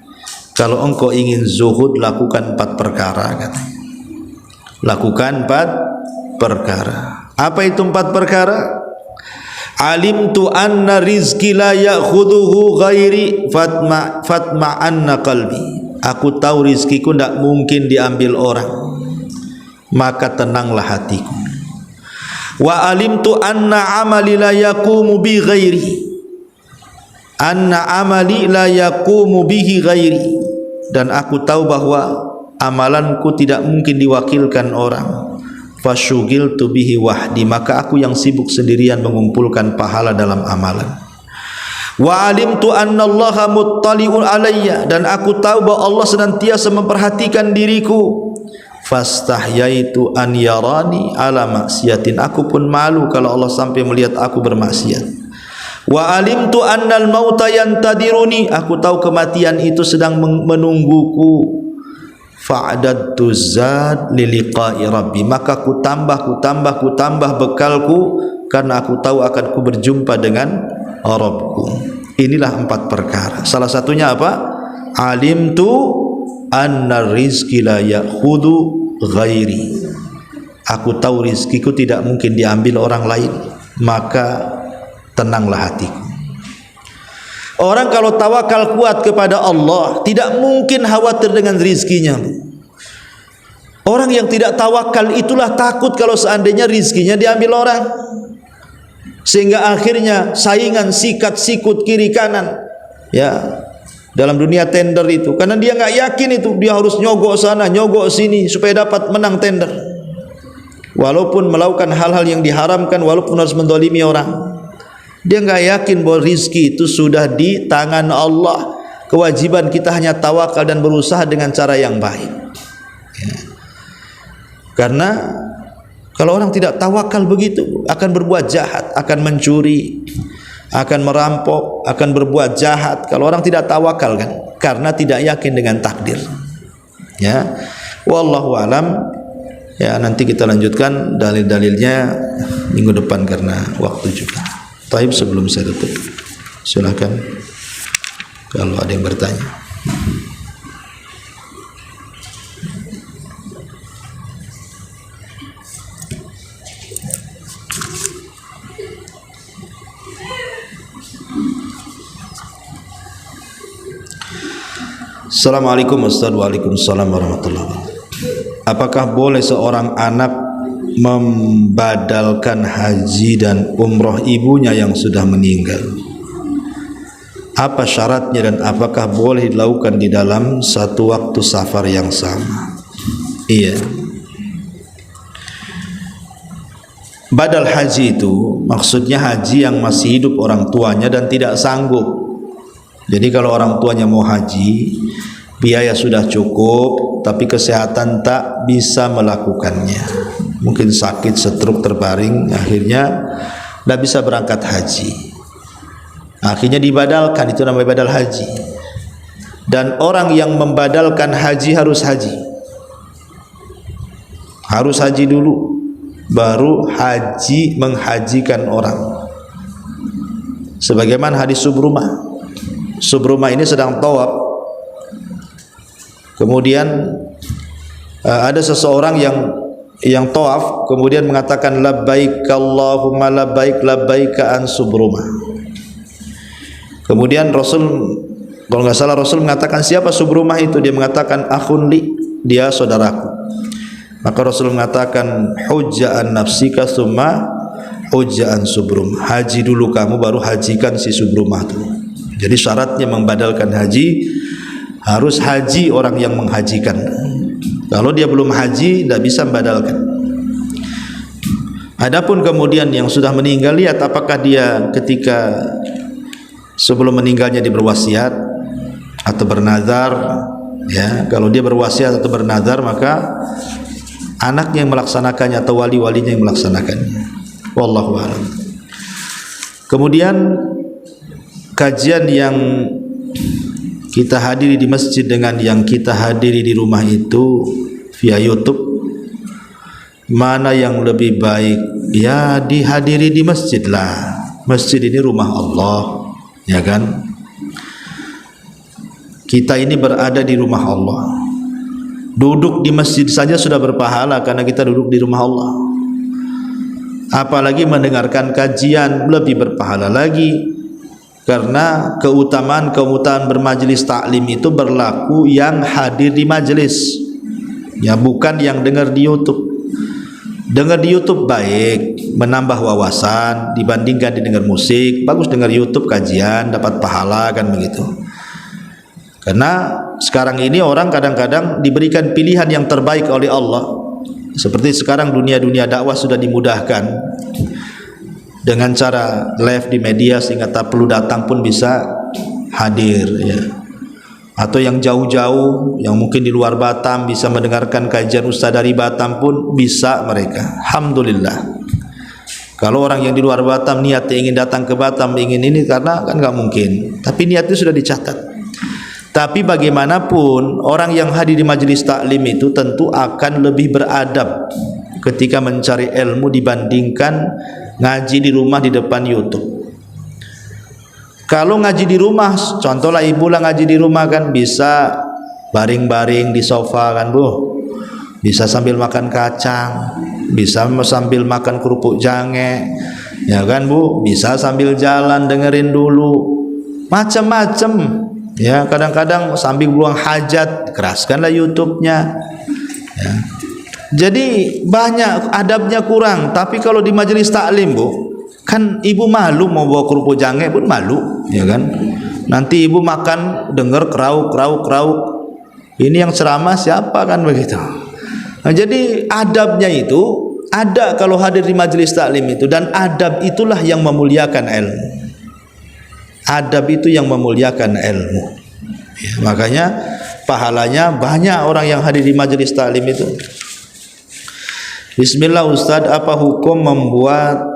kalau engkau ingin zuhud, lakukan 4 perkara, katanya. Lakukan 4 perkara. Apa itu 4 perkara? Alimtu anna rizki la ya'khuduhu ghairi fatma'anna qalbi. Aku tahu rizkiku tidak mungkin diambil orang, maka tenanglah hatiku. Wa alimtu anna amali la yaqumu bi ghairi. Anna amali la yaqumu bihi ghairi. Dan aku tahu bahwa amalanku tidak mungkin diwakilkan orang. Fasyugiltu bihi wahdi, maka aku yang sibuk sendirian mengumpulkan pahala dalam amalan. Wa alimtu anna Allaha muttali'un alayya, dan aku tahu bahwa Allah senantiasa memperhatikan diriku. Fastahyaitu an yarani ala maksiatin, aku pun malu kalau Allah sampai melihat aku bermaksiat. Wa alimtu annal mauta yantadiruni, aku tahu kematian itu sedang menungguku. Fa'adadtu zad liliqa'i rabbi, maka ku tambah bekalku karena aku tahu akan ku berjumpa dengan Rabbku. Inilah 4 perkara. Salah satunya apa? Alimtu anna rizki la ya'khudu ghairi, aku tahu rizkiku tidak mungkin diambil orang lain, maka tenanglah hatiku. Orang kalau tawakal kuat kepada Allah tidak mungkin khawatir dengan rizkinya. Orang yang tidak tawakal itulah takut kalau seandainya rizkinya diambil orang, sehingga akhirnya saingan sikat sikut kiri kanan, ya, dalam dunia tender itu, karena dia nggak yakin itu, dia harus nyogok sana nyogok sini supaya dapat menang tender, walaupun melakukan hal-hal yang diharamkan, walaupun harus mendolimi orang. Dia nggak yakin bahwa rizki itu sudah di tangan Allah. Kewajiban kita hanya tawakal dan berusaha dengan cara yang baik, ya. Karena kalau orang tidak tawakal begitu akan berbuat jahat, akan mencuri, akan merampok, akan berbuat jahat. Kalau orang tidak tawakal kan, karena tidak yakin dengan takdir, ya. Wallahu alam. Ya, nanti kita lanjutkan dalil-dalilnya minggu depan karena waktu juga. Taib, sebelum saya tutup, silakan kalau ada yang bertanya. Assalamualaikum Ustaz. Waalaikumsalam warahmatullahi wabarakatuh. Apakah boleh seorang anak membadalkan haji dan umroh ibunya yang sudah meninggal? Apa syaratnya dan apakah boleh dilakukan di dalam satu waktu safar yang sama? Iya. Badal haji itu maksudnya haji yang masih hidup orang tuanya dan tidak sanggup. Jadi kalau orang tuanya mau haji, biaya sudah cukup tapi kesehatan tak bisa melakukannya, mungkin sakit, stroke, terbaring, akhirnya tidak bisa berangkat haji, akhirnya dibadalkan. Itu namanya badal haji. Dan orang yang membadalkan haji harus haji dulu, baru haji menghajikan orang. Sebagaimana hadis Subrumah ini sedang tawaf, kemudian ada seseorang yang tawaf kemudian mengatakan labbaik Allahumma labbaik labbaik an Subrumah. Kemudian Rasul, kalau nggak salah Rasul mengatakan, siapa Subrumah itu? Dia mengatakan akhun li, dia saudaraku. Maka Rasul mengatakan hujja'an nafsika summa hujja'an Subrumah, haji dulu kamu baru hajikan si Subrumah itu. Jadi syaratnya membadalkan haji, harus haji orang yang menghajikan. Kalau dia belum haji tidak bisa membadalkan. Adapun kemudian yang sudah meninggal, lihat apakah dia ketika sebelum meninggalnya dia berwasiat atau bernazar, ya. Kalau dia berwasiat atau bernazar, maka anaknya yang melaksanakannya atau wali-walinya yang melaksanakannya. Wallahu a'lam. Kemudian kajian yang kita hadiri di masjid dengan yang kita hadiri di rumah itu via YouTube, mana yang lebih baik? Ya dihadiri di masjid lah. Masjid ini rumah Allah, ya kan? Kita ini berada di rumah Allah. Duduk di masjid saja sudah berpahala karena kita duduk di rumah Allah. Apalagi mendengarkan kajian lebih berpahala lagi. Karena keutamaan bermajelis taklim itu berlaku yang hadir di majelis, ya, bukan yang dengar di YouTube. Dengar di YouTube baik, menambah wawasan dibandingkan didengar musik. Bagus dengar YouTube kajian, dapat pahala, kan begitu. Karena sekarang ini orang kadang-kadang diberikan pilihan yang terbaik oleh Allah. Seperti sekarang dunia dakwah sudah dimudahkan dengan cara live di media, sehingga tak perlu datang pun bisa hadir, ya. Atau yang jauh-jauh, yang mungkin di luar Batam, bisa mendengarkan kajian ustaz dari Batam pun bisa mereka. Alhamdulillah. Kalau orang yang di luar Batam niatnya ingin datang ke Batam, ingin ini, karena kan nggak mungkin. Tapi niatnya sudah dicatat. Tapi bagaimanapun orang yang hadir di majelis taklim itu tentu akan lebih beradab ketika mencari ilmu dibandingkan ngaji di rumah di depan YouTube. Kalau ngaji di rumah, contohlah ibu lah ngaji di rumah, kan bisa baring-baring di sofa, kan Bu, bisa sambil makan kacang, bisa sambil makan kerupuk jange, ya kan Bu, bisa sambil jalan dengerin dulu, macam-macam. Ya, kadang-kadang sambil buang hajat keraskanlah YouTube-nya. Ya. Jadi banyak adabnya kurang. Tapi kalau di majelis taklim, Bu, kan ibu malu mau bawa kerupuk jange pun malu, ya kan? Nanti ibu makan dengar krauk. Ini yang ceramah siapa, kan begitu. Nah, jadi adabnya itu ada kalau hadir di majelis taklim itu, dan adab itulah yang memuliakan ilmu. Adab itu yang memuliakan ilmu. Ya, makanya pahalanya banyak orang yang hadir di majelis taklim itu. Bismillah Ustaz, apa hukum membuat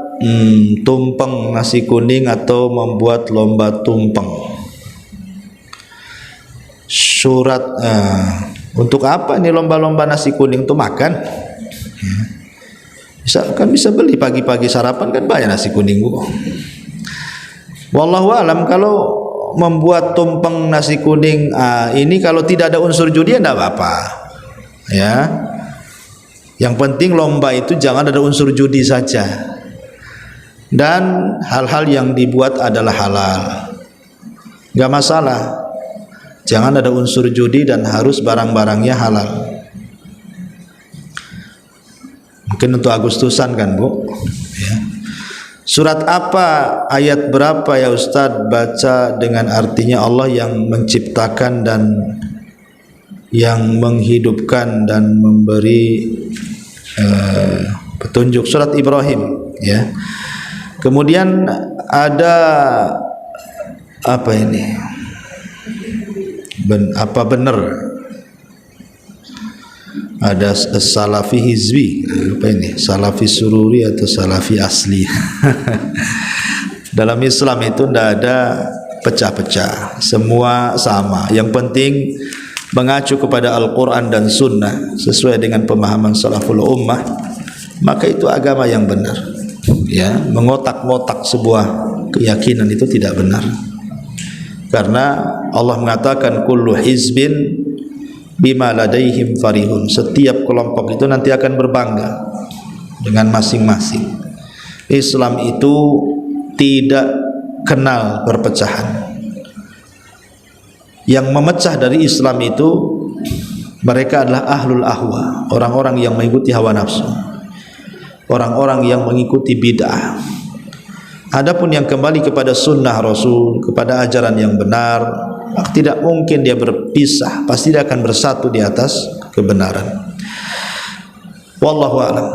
tumpeng nasi kuning atau membuat lomba tumpeng? Surat untuk apa nih lomba-lomba nasi kuning itu? Makan? Bisa beli pagi-pagi sarapan, kan banyak nasi kuning, Bu. Wallahu alam. Kalau membuat tumpeng nasi kuning ini kalau tidak ada unsur judi ya tidak apa-apa. Ya. Yang penting lomba itu jangan ada unsur judi saja. Dan hal-hal yang dibuat adalah halal. Enggak masalah. Jangan ada unsur judi dan harus barang-barangnya halal. Mungkin untuk Agustusan kan, Bu? Ya. Surat apa, ayat berapa ya Ustadz baca dengan artinya Allah yang menciptakan dan yang menghidupkan dan memberi petunjuk? Surat Ibrahim, ya. Kemudian ada apa ini? Apa benar ada salafi hizbi? Apa ini? Salafi sururi atau salafi asli? Dalam Islam itu tidak ada pecah-pecah, semua sama. Yang penting mengacu kepada Al-Quran dan Sunnah sesuai dengan pemahaman salaful ummah, maka itu agama yang benar. Ya, mengotak-ngotak sebuah keyakinan itu tidak benar. Karena Allah mengatakan kullu hizbin bima ladaihim farihun. Setiap kelompok itu nanti akan berbangga dengan masing-masing. Islam itu tidak kenal perpecahan. Yang memecah dari Islam itu mereka adalah ahlul ahwa, orang-orang yang mengikuti hawa nafsu, orang-orang yang mengikuti bid'ah. Adapun yang kembali kepada sunnah Rasul, kepada ajaran yang benar, tidak mungkin dia berpisah, pasti dia akan bersatu di atas kebenaran. Wallahu a'lam.